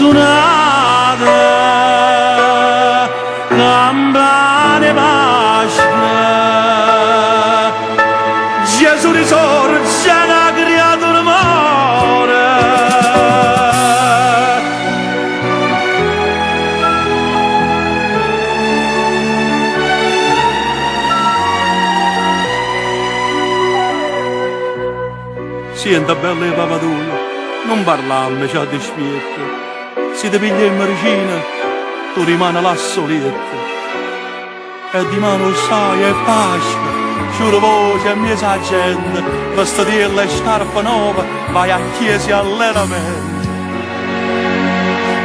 suonate campane pasce Gesù risorge una creatura muore Senta bella papatura non parlarne c'ha di spietto se ti piglia in medicina tu rimani là soletta e di mano sai è Pasqua giuro voce a mia sa gente vestitella e scarpa nuova vai a chiesa allenamento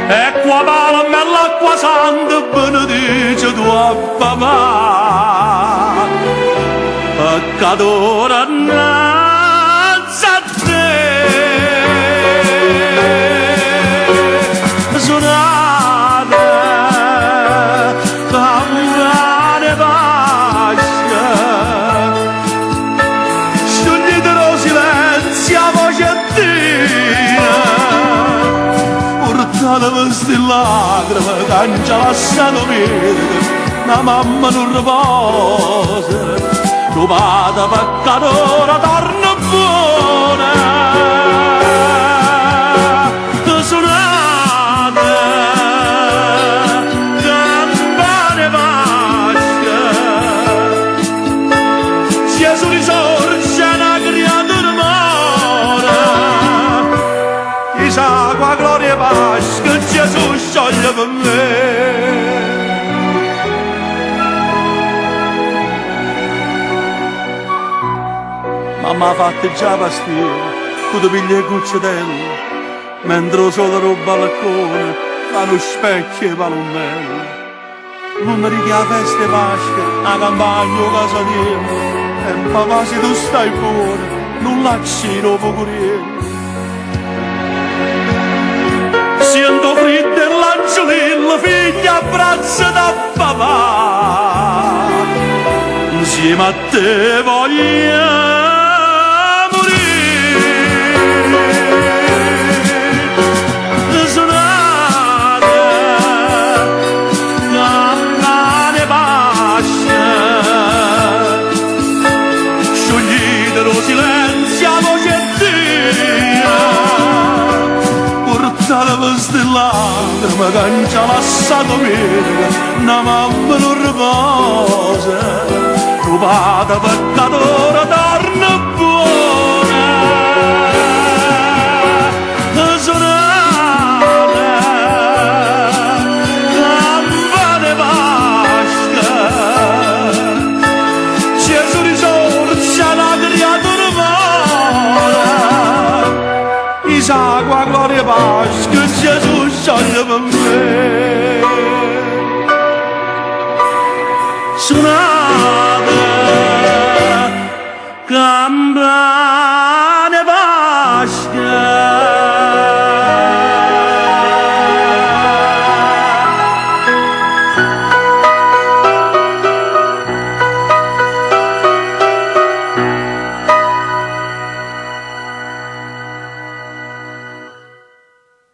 e qua palma e l'acqua santa benedice tua papà peccatore innanzi a te suonate campane pasce sciogliete lo silenzio a voce tina portate queste lacrime che non ci lasciano verde la mamma non riposa tu vada peccatore torna buona suonate campane pasce Gesù risorge una creatura muore chissà qua gloria e pace che Gesù scioglie per me mamma ha fatto già pastiera tu ti pigli il cucciatello mentre lo sole ruba al balcone fanno specchio e palommello non mi richiama festa e Pasqua la campagna o casa tua e papà se tu stai buono non lasci dopo corriere sento freddo e l'angelillo figlia abbraccia da papà insieme a te voglio queste lacrime che non ci ha lasciato vivere una mamma non riposa rubata peccatore